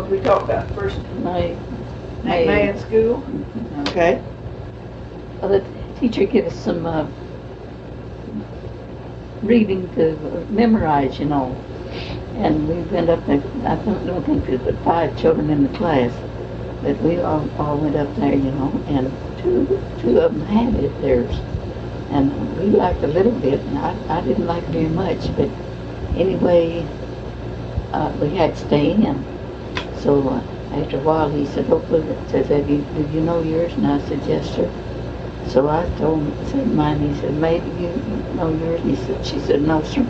what did we talk about? First May. May in school? Okay. Well, the teacher gave us some reading to memorize, you know. And we went up there. I don't think there were 5 children in the class, but we all went up there, you know, and two of them had it, theirs. And we liked a little bit, and I didn't like very much, but anyway, we had to stay in. So after a while, he said, "Hopefully," says, "Do you know yours?" And I said, "Yes, sir." So I told him, said mine. He said, "Maybe you know yours." She said, "No, sir."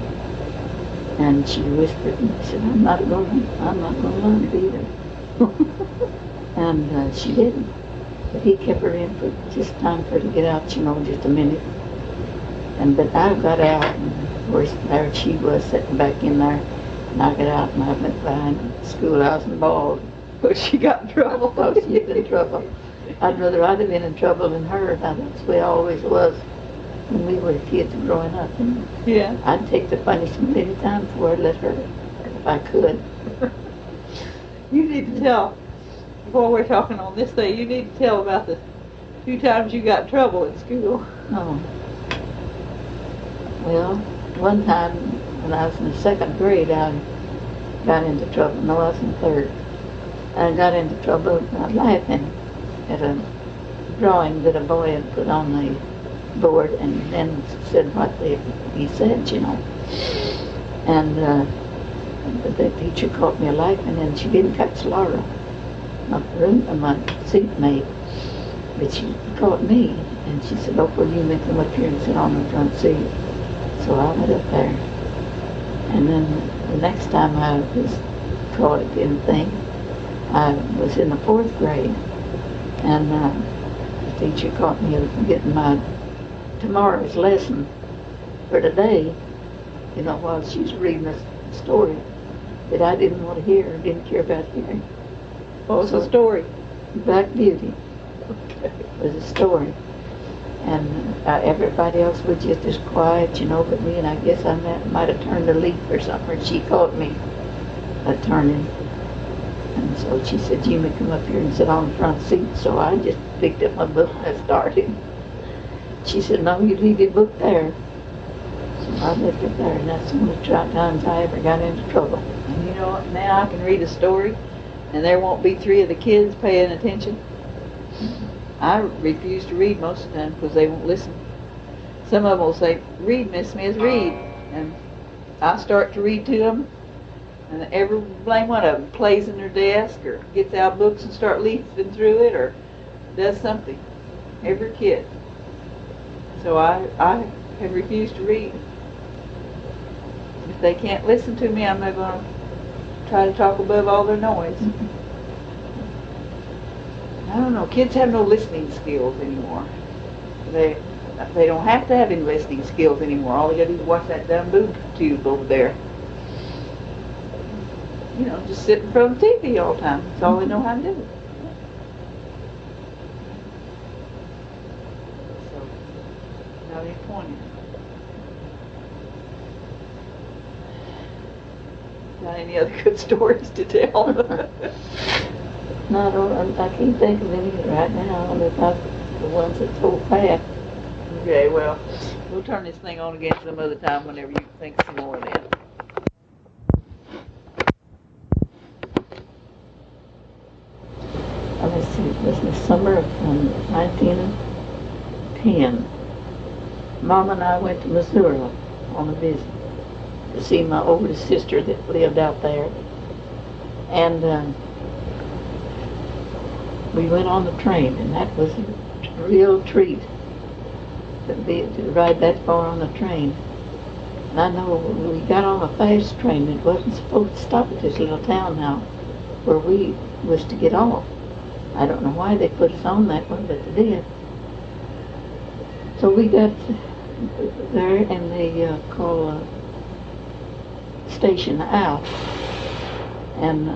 And she whispered, and I said, I'm not going to learn it either." And she didn't. But he kept her in for just time for her to get out, you know, just a minute. But I got out, and of course there she was sitting back in there. And I got out, and I went behind the schoolhouse and bawled. But she got in trouble. Oh, she's in trouble. I'd have been in trouble than her. Now, that's the way I always was when we were kids growing up. And yeah. I'd take the punishment any time before I'd let her, if I could. You need to tell, before we're talking on this thing, you need to tell about the 2 times you got in trouble in school. Oh. Well, one time when I was in the 2nd grade, I got into trouble. No, I was in 3rd. I got into trouble laughing at a drawing that a boy had put on the board, and then said what he said, you know. And the teacher caught me laughing, and she didn't catch Laura, my seatmate, but she caught me, and she said, "Oh, well, you may come up here and sit on the front seat." So I went up there, and then the next time I was caught again thing, I was in the 4th grade, and the teacher caught me getting my tomorrow's lesson for today, you know, while she was reading a story that I didn't want to hear, didn't care about hearing. What was the story? Black Beauty. Okay. Was a story. And everybody else was just as quiet, you know, but me, and I guess I might have turned a leaf or something, and she caught me turning. And so she said, "You may come up here and sit on the front seat." So I just picked up my book and I started. She said, "No, you leave your book there." So I left it there, and that's one of the times I ever got into trouble. And you know what, now I can read a story, and there won't be 3 of the kids paying attention. I refuse to read most of the time because they won't listen. Some of them will say, "Read, Miss Smith, read." And I start to read to them, and every blame one of them plays in their desk or gets out books and start leafing through it or does something. Every kid. So I have refused to read. If they can't listen to me, I'm not going to try to talk above all their noise. I don't know. Kids have no listening skills anymore. They don't have to have any listening skills anymore. All they got to do is watch that dumb boob tube over there. You know, just sit in front of the TV all the time. That's all they know how to do. So, now they're 20. Got any other good stories to tell? No, I can't think of any right now, only about the ones that told Pat. Okay, well, we'll turn this thing on again some other time whenever you think some more of that. Let's see, it was the summer of 1910. Mom and I went to Missouri on a visit to see my oldest sister that lived out there. And we went on the train, and that was a real treat to ride that far on the train. And I know we got on a fast train. It wasn't supposed to stop at this little town now where we was to get off. I don't know why they put us on that one, but they did. So we got there, and they called station out, and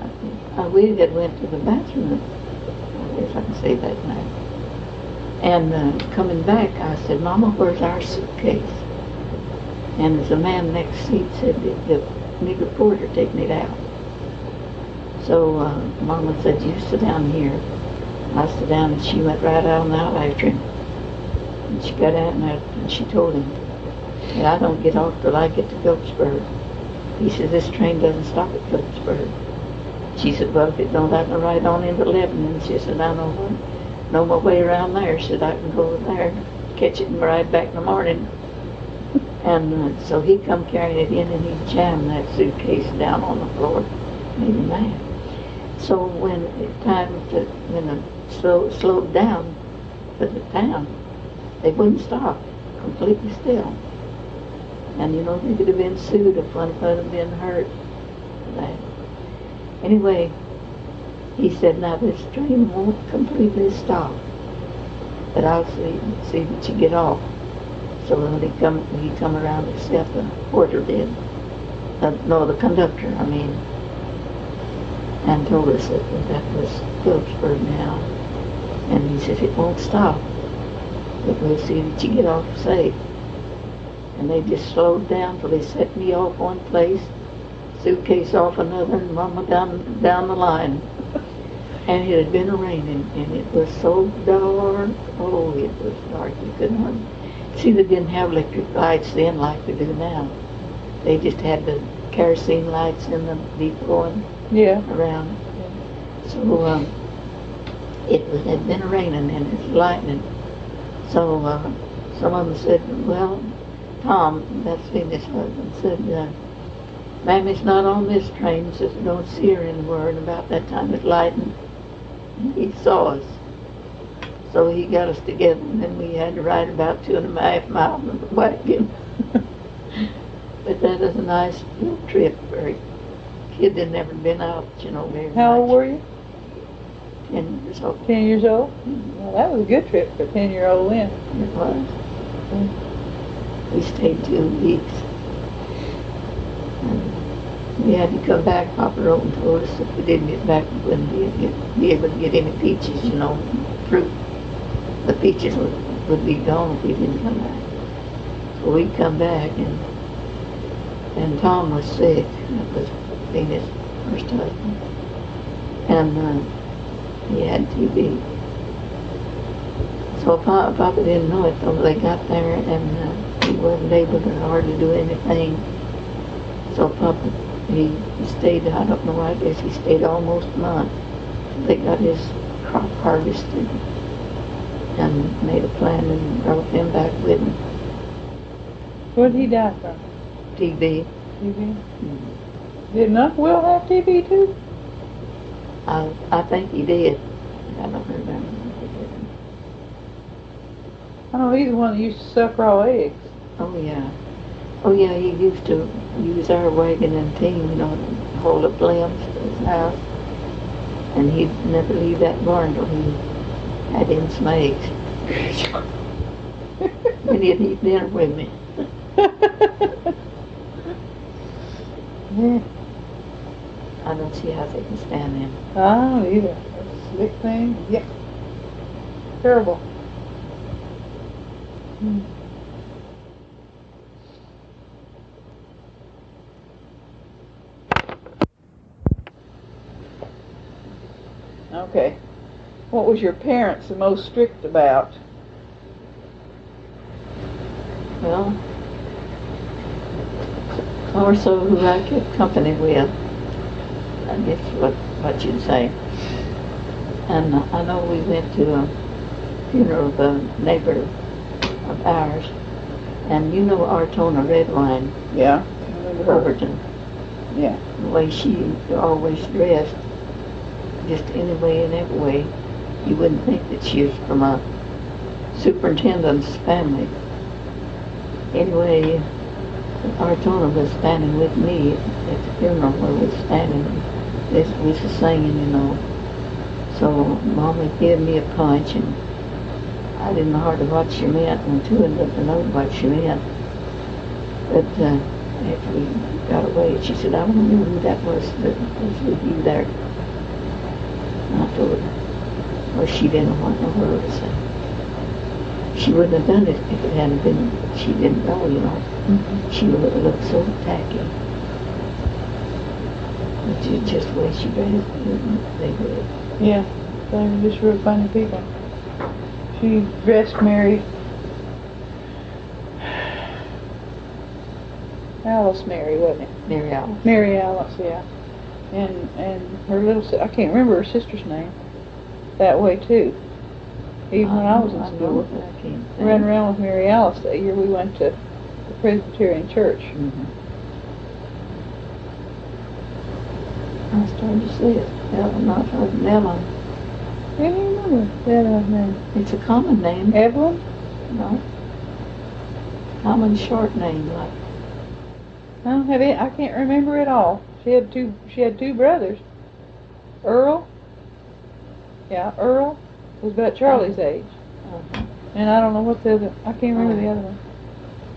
we had went to the bathroom. I guess I can say that now. And coming back, I said, "Mama, where's our suitcase?" And the man next seat said, "The nigger porter taking it out." So Mama said, you sit down here. I sat down and she went right out and out after him. And she got out and she told him, "Hey, I don't get off till I get to Phillipsburg." He said, "This train doesn't stop at Phillipsburg." She said, "Well, if it don't, I can ride on into Lebanon." She said, "I know my way around there." She said, "I can go there, catch it and ride back in the morning." And so he come carrying it in and he jammed that suitcase down on the floor, made him mad. So when it slowed down for the town, they wouldn't stop, completely still. And you know, they could have been sued if one of them had been hurt for that. Anyway, he said, "Now this train won't completely stop, but I'll see that you get off." So when he come around except the porter did. No, the conductor, I mean, and told us that was Phillipsburg now. And he said, "It won't stop, but we'll see that you get off safe." And they just slowed down till they set me off one place, suitcase off another, and Mama down the line. And it had been raining, and it was so dark. Oh, it was dark. You couldn't hardly see. They didn't have electric lights then like they do now. They just had the kerosene lights in the depot and around. Yeah. So it had been raining and it's lightning. So some of them said, well, Tom, that's Venus' husband, said, "Mammy's not on this train." Says, "Don't see her anywhere." And about that time it lightened. He saw us. So he got us together, and then we had to ride about 2.5 miles in the wagon. But that was a nice little trip for a kid that never been out, you know, very much. How old were you? 10 years old. 10 years old? Well, that was a good trip for a 10-year-old then. It was. We stayed 2 weeks. And we had to come back. Papa wrote and told us if we didn't get back, we wouldn't be able to get any peaches, you know, fruit. The peaches would be gone if we didn't come back. So we'd come back, and Tom was sick. That was Venus' first husband. And he had TB. So Papa didn't know it till they got there, and he wasn't able to hardly do anything. So Papa, he stayed, I don't know, I guess he stayed almost a month. They got his crop harvested and made a plan and brought him back with him. What did he die from? TB. TB? Did Uncle Will have TB too? I think he did. I don't remember. I know he's the one that used to suck raw eggs. Oh yeah. Oh yeah, he used to use our wagon and team, you know, to hold up limbs to his house. And he'd never leave that barn till he had in some eggs. And he'd eat dinner with me. Yeah. I don't see how they can stand them. I don't either. That's a slick thing. Yeah. Terrible. Okay. What was your parents the most strict about? Well, more so who I kept company with. I guess what you'd say. And I know we went to a funeral of a neighbor of ours, and you know Artona red wine. Yeah. Robertson. Yeah. The way she always dressed, just any way and every way, you wouldn't think that she was from a superintendent's family. Anyway, Artona was standing with me at the funeral where we were standing. This was the singing, you know. So Mama gave me a punch, and I didn't know hardly what she meant, and two didn't know what she meant. But after we got away, she said, "I want to know who that was that was with you there." And I told her, well, she didn't want no her to say. She wouldn't have done it if it hadn't been, she didn't know, you know. Mm-hmm. She would have looked so tacky. Which is just the way she dressed, they did. Yeah, they were just real funny people. She dressed Mary, Alice Mary, wasn't it? Mary Alice. Mary Alice, yeah. And her little, I can't remember her sister's name. That way too. Even when I was in school. I can't Ran around with Mary Alice that year we went to the Presbyterian Church. Mm-hmm. I started to see it. Not her, Ellen. I can't even remember that name. It's a common name. Evelyn? No. Common short name, like. I don't have it. I can't remember it all. She had two brothers. Earl. Yeah, Earl was about Charlie's age. Uh-huh. And I don't know what the other. I can't remember the other one.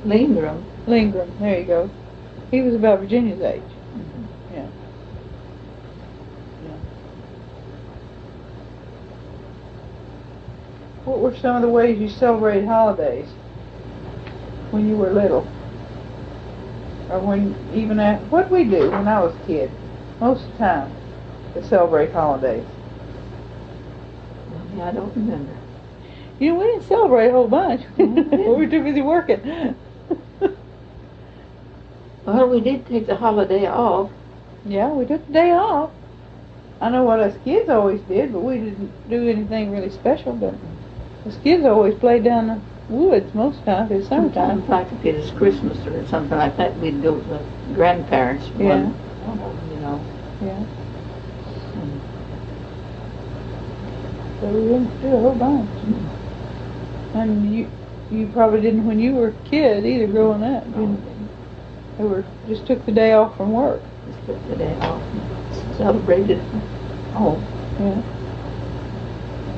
Lingram. Lingram. There you go. He was about Virginia's age. Mm-hmm. Yeah. What were some of the ways you celebrated holidays when you were little? Or when, even at, what did we do when I was a kid? Most of the time, to celebrate holidays. I don't remember. You know, we didn't celebrate a whole bunch. We were too busy working. Well, we did take the holiday off. Yeah, we took the day off. I know what us kids always did, but we didn't do anything really special. But us kids always played down the woods most times. It's summertime. Sometimes like if it was Christmas or something like that, we'd go to the grandparents. Yeah. You know. Yeah. So we didn't do a whole bunch. And you probably didn't when you were a kid either growing up. You just took the day off from work. Just took the day off and celebrated home. Yeah.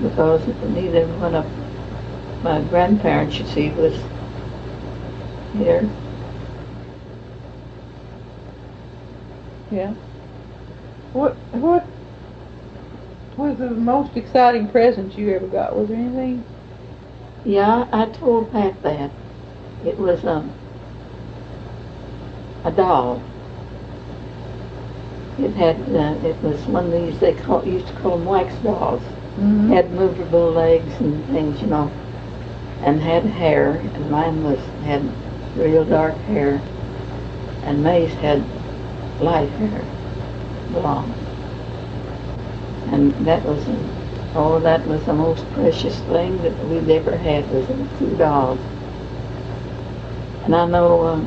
Because neither one of my grandparents, you see, was here. Yeah. What was the most exciting present you ever got? Was there anything? Yeah, I told Pat that. It was a doll. It was one of these, used to call them wax dolls. Mm-hmm. Had movable legs and things, you know, and had hair, and mine had real dark hair, and May's had light hair, blonde. And that was the most precious thing that we'd ever had, was the two dolls. And I know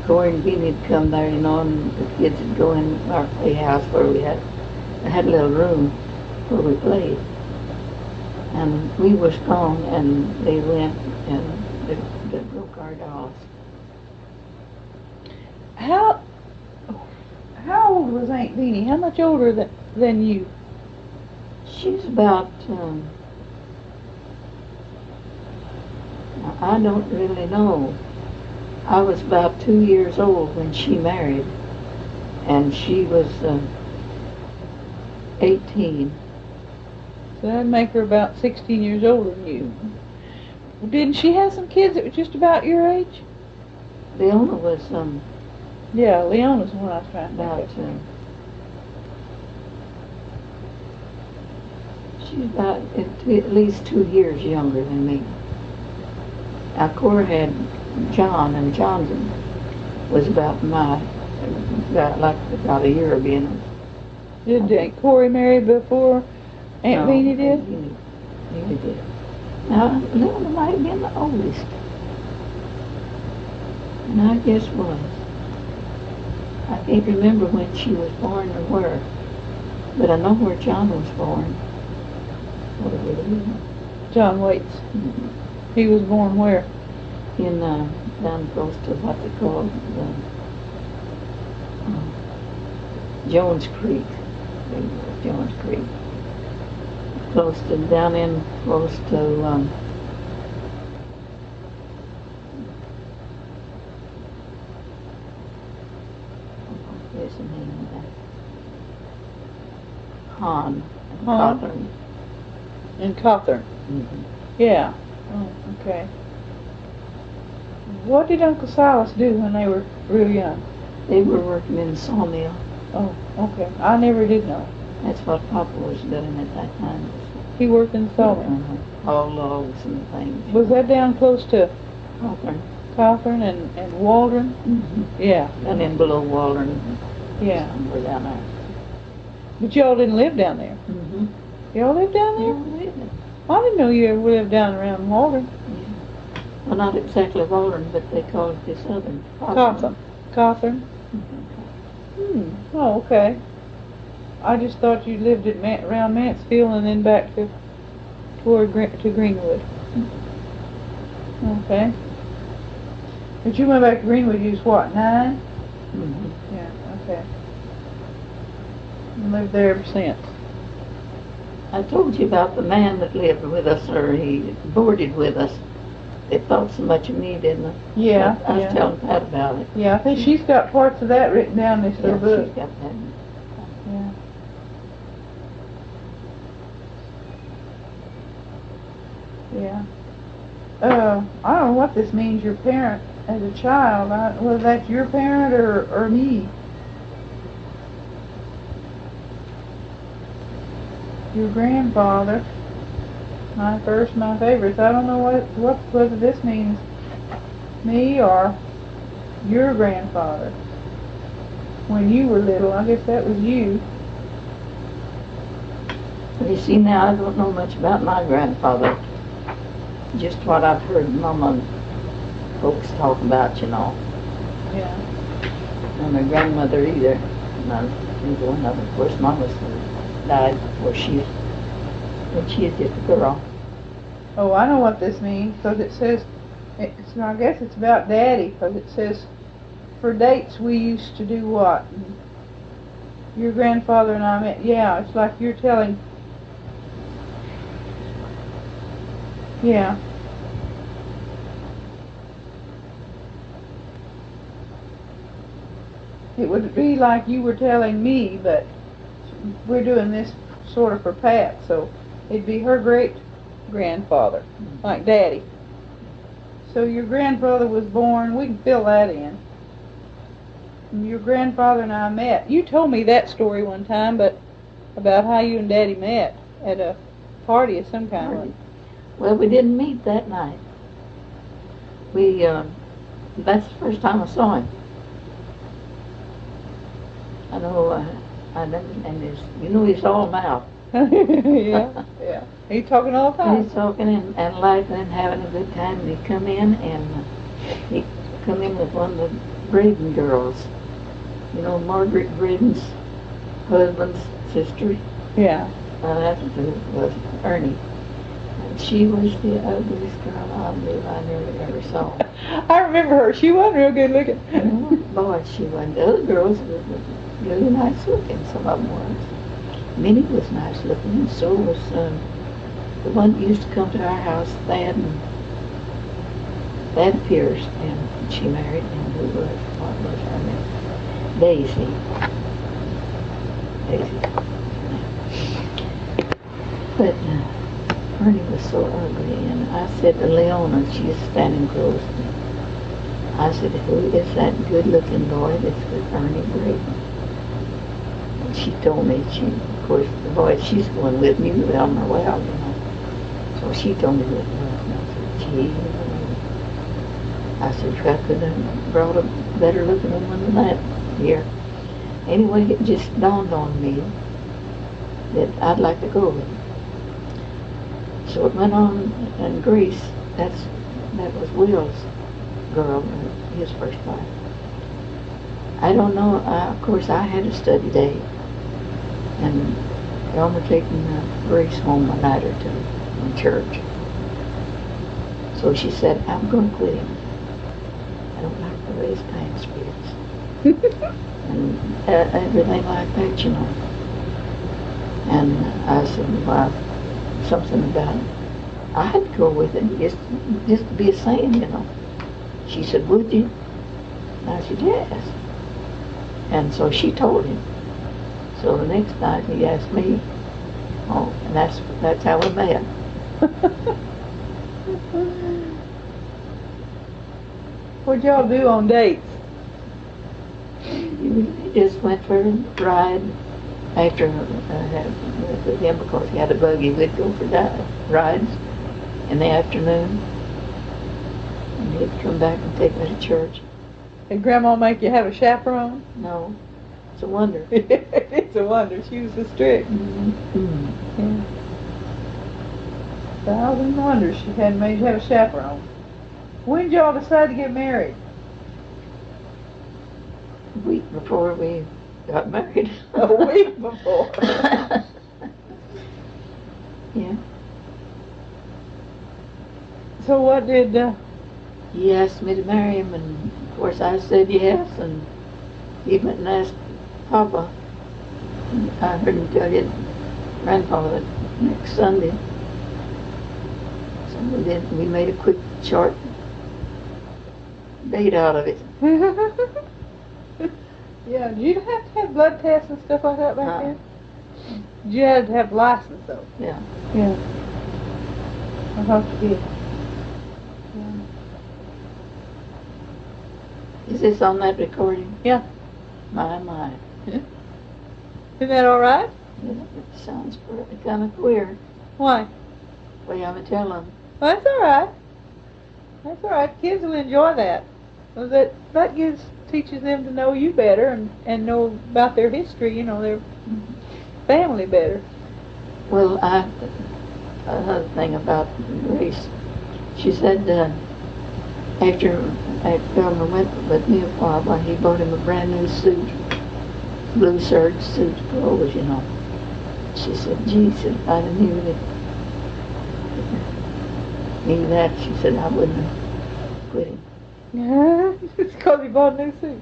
Corey and Beanie would come there, you know, and the kids would go in our playhouse where we had a little room where we played. And we were strong, and they went and they broke our dolls. How old was Aunt Beanie? How much older than you? She's about, I don't really know. I was about 2 years old when she married, and she was 18. So that'd make her about 16 years older than you. Didn't she have some kids that were just about your age? Leona was Yeah, Leona's the one I was trying to about, think of. she's about at least 2 years younger than me. Now, Cora had John, and John was about about a year of being. Did Aunt Corey marry before Aunt Beanie did? Beanie did. Now, Leona might have been the oldest. And I guess was. I can't remember when she was born or where, but I know where John was born. What do we do? John Waits. Mm-hmm. He was born where? In down close to what they call Jones Creek. Jones Creek. Close to close to where's the name of that? Han. Cawthorn. In Cawthorn. Mm-hmm. Yeah. Oh, okay. What did Uncle Silas do when they were real young? They were working in the sawmill. Oh, okay. I never did know. That's what Papa was doing at that time. He worked in the sawmill. All logs and things. Was that down close to Hawthorne? Cawthorn and Waldron? Mm-hmm. Yeah. And then below Waldron. Yeah. Somewhere down there. But y'all didn't live down there. Mm-hmm. Y'all lived down there? Yeah. I didn't know you ever lived down around Waldron. Yeah. Well, not exactly Waldron, but they called it this other. Cawthorn. Cawthorn? Mm-hmm. Oh, okay. I just thought you lived at around Mansfield and then back to Greenwood. Okay. But you went back to Greenwood, you was what, 9? Mm-hmm. Yeah, okay. And lived there ever since. I told you about the man that lived with us, or he boarded with us. They thought so much of me, didn't they? Yeah, I was telling Pat about it. Yeah, I think she's got parts of that written down in this little book. She's got that. Yeah. Yeah. I don't know what this means, your parent as a child. Was that your parent or me? Your grandfather. My favorites. I don't know whether this means me or your grandfather. When you were little, I guess that was you. But you see, now I don't know much about my grandfather. Just what I've heard Mama and folks talk about, you know. Yeah. And my grandmother either. None. Neither one of them. Of course, Mama's died before when she was just a girl. Oh, I know what this means, because it says, I guess it's about Daddy, because it says, for dates we used to do what? And your grandfather and I met, yeah, it's like you're telling, yeah. It would be like you were telling me, but we're doing this sort of for Pat, so it'd be her great-grandfather, like Daddy. So your grandfather was born, we can fill that in. And your grandfather and I met. You told me that story one time, but about how you and Daddy met at a party of some kind. Well, we didn't meet that night. That's the first time I saw him. I know, he's all mouth. Yeah. He's talking all the time. He's talking and laughing and having a good time. And he'd come in he come in with one of the Braden girls. You know, Margaret Braden's husband's sister. Yeah. That was Ernie. And she was the ugliest girl I believe I ever saw. I remember her. She wasn't real good looking. Oh, boy, she wasn't. The other girls were really nice looking. Some of them were. Minnie was nice looking, and so was the one that used to come to our house, Thad Pierce, and she married, and what was her name? Daisy. But Ernie was so ugly, and I said to Leona, she's standing close to me, I said, who is that good-looking boy that's with Ernie Braden? And she told me, of course, the boy she's going with knew Elmer well, you know. So she told me who it was, and I said, gee, I said, I could have brought a better-looking woman than that here. Anyway, it just dawned on me that I'd like to go with him. So it went on, and Grace, that was Will's girl, his first wife. I don't know, of course I had a study day, and Elmer taking Grace home a night or two from church. So she said, I'm going to quit him. I don't like the way his pants fits. And everything like that, you know. And I said, well, something about it. I'd go with him, just to be a saint, you know. She said, would you? And I said, yes. And so she told him. So the next night he asked me, and that's how we met. What'd y'all do on dates? We just went for a ride after with him because he had a buggy. We'd go for rides in the afternoon, and he'd come back and take me to church. Did Grandma make you have a chaperone? No, it's a wonder. It's a wonder. She was so strict. Mm-hmm. Yeah. 1,000 wonders she hadn't made you have a chaperone. When did y'all decide to get married? A week before we got married. A week before. Yeah. So what did, He asked me to marry him, and of course I said yes, and he went and asked Papa. I heard him tell his grandfather next Sunday. So we made a quick, short date out of it. yeah, did you have to have blood tests and stuff like that back then? You had to have a license though. Yeah. Yeah. I thought you did. Is this on that recording? Yeah. My. Isn't that all right? Yeah, it sounds kind of queer. Why? The way I'm telling. Well, that's all right. That's all right. Kids will enjoy that. Well, that teaches them to know you better and know about their history, you know, their family better. Well, another thing about Grace, she said after Elmer went with me a while, he bought him a brand new suit, blue serge suit, clothes, you know. She said, gee, if I knew that, she said, I wouldn't have quit him. Yeah, it's because he bought a new suit.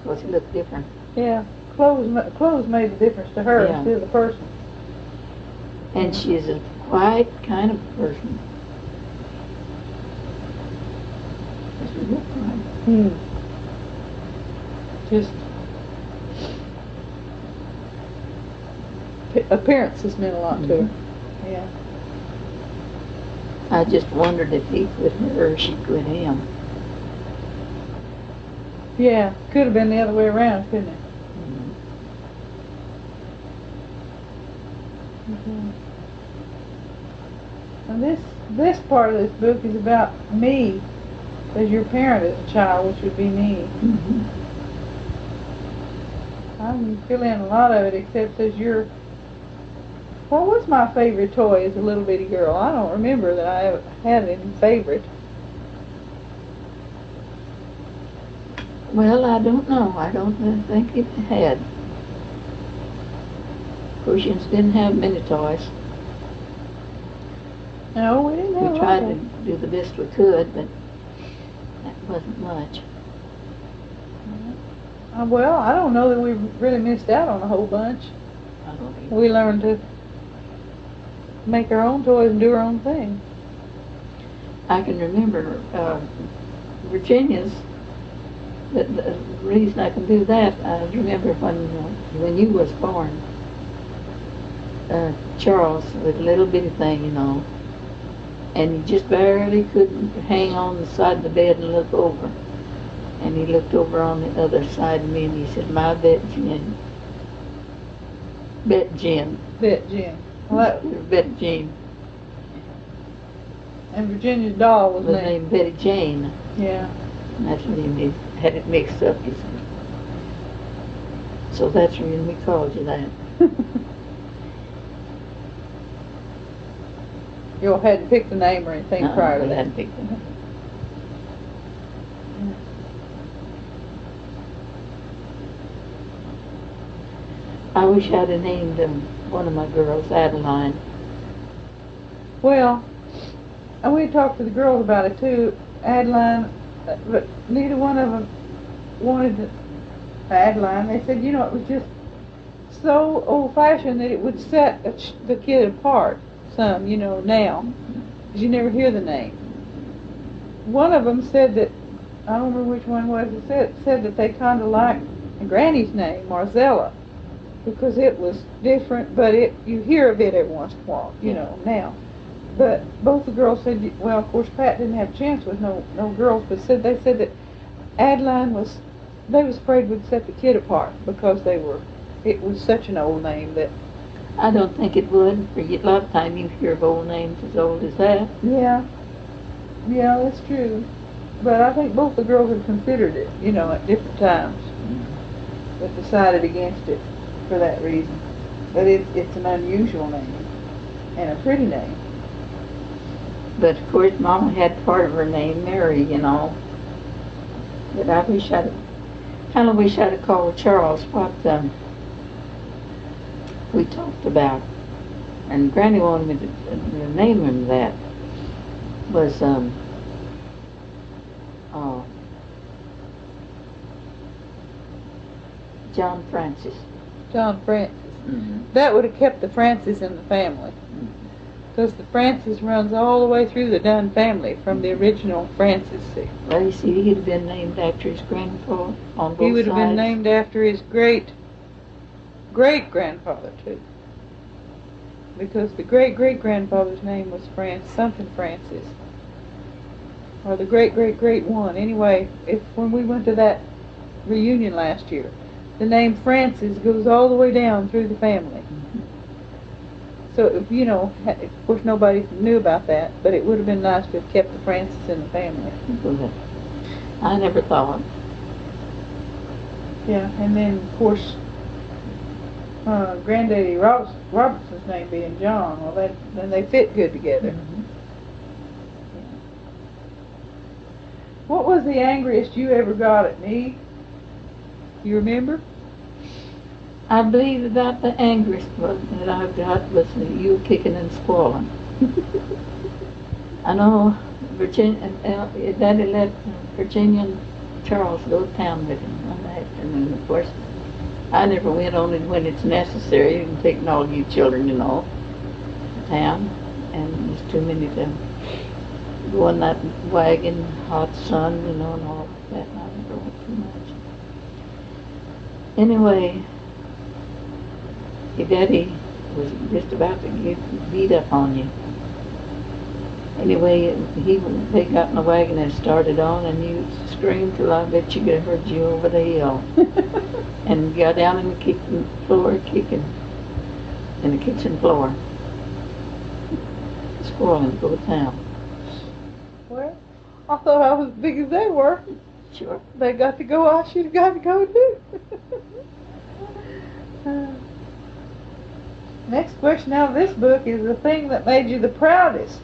Because he looked different. Yeah, clothes made a difference to her instead of the person. And she is a quiet kind of person. She looked right. Just appearances meant a lot to her. Yeah. I just wondered if he quit her or she quit him. Yeah, could have been the other way around, couldn't it? And this part of this book is about me as your parent as a child, which would be me. I can fill in a lot of it, except as what was my favorite toy as a little bitty girl? I don't remember that I had any favorite. Well, I don't know. I don't think it had. Cushions didn't have many toys. No, we didn't have We tried to do the best we could, but that wasn't much. Well, I don't know that we really missed out on a whole bunch. I don't either. We learned to make our own toys and do our own thing. I can remember Virginia's. The reason I can do that, I remember when you was born, Charles was a little bitty thing, you know, and he just barely couldn't hang on the side of the bed and look over. And he looked over on the other side of me and he said, my Bet Jean. Bet Jean. Bet Jean. Well, Bet Jean. And Virginia's doll was named Betty Jane. Yeah. And that's when he had it mixed up, you see. So that's when we called you that. You hadn't picked a name or anything prior to that? I hadn't picked a name. I wish I'd have named one of my girls Adeline. Well, and we talked to the girls about it too, Adeline, but neither one of them wanted Adeline. They said, you know, it was just so old-fashioned that it would set the kid apart some, you know, now, because you never hear the name. One of them said that, I don't remember which one was, it said that they kind of liked Granny's name, Marzella, because it was different, but you hear of it every once in a while, you know, now. But both the girls said, well, of course, Pat didn't have a chance with no girls, but they said that Adeline was they was afraid we'd set the kid apart because it was such an old name that. I don't think it would. For a lot of time you hear of old names as old as that. Yeah, that's true. But I think both the girls had considered it, at different times, but decided against it for that reason. But it's an unusual name and a pretty name. But of course, Mama had part of her name Mary, But I wish I'd called Charles what we talked about, and Granny wanted me to name him that. Was John Francis. John Francis. Mm-hmm. That would have kept the Francis in the family. Because the Francis runs all the way through the Dunn family from the original Francis. Well, you see, he'd have been named after his grandpa on both sides. He would have been named after his great-great-grandfather, too. Because the great-great-grandfather's name was something Francis. Or the great-great-great one. Anyway, when we went to that reunion last year, the name Francis goes all the way down through the family. So, of course nobody knew about that, but it would have been nice to have kept the Francis in the family. I never thought. Yeah, and then, of course, Granddaddy Robertson's name being John, well, then they fit good together. Mm-hmm. Yeah. What was the angriest you ever got at me? You remember? I believe about the angriest one that I got was you kicking and squalling. I know Daddy let Virginia and Charles go to town with him one afternoon. Of course, I never went only when it's necessary. You can take all you children, to town. And there's too many to go in that wagon, hot sun, and all that. I never went too much. Anyway, your daddy was just about to get beat up on you. Anyway, they got in the wagon and started on, and you screamed till I bet you could have heard you over the hill. And got down in the kitchen floor, kicking in the kitchen floor, squalling to go to town. Well, I thought I was as big as they were. Sure. They got to go, I should have got to go too. Next question out of this book is the thing that made you the proudest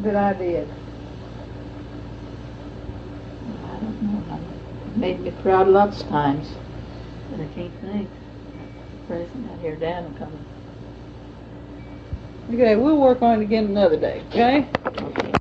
that I did. I don't know. It made me proud lots of times, but I can't think. The present, I hear Dan coming. Okay, we'll work on it again another day, okay? Okay.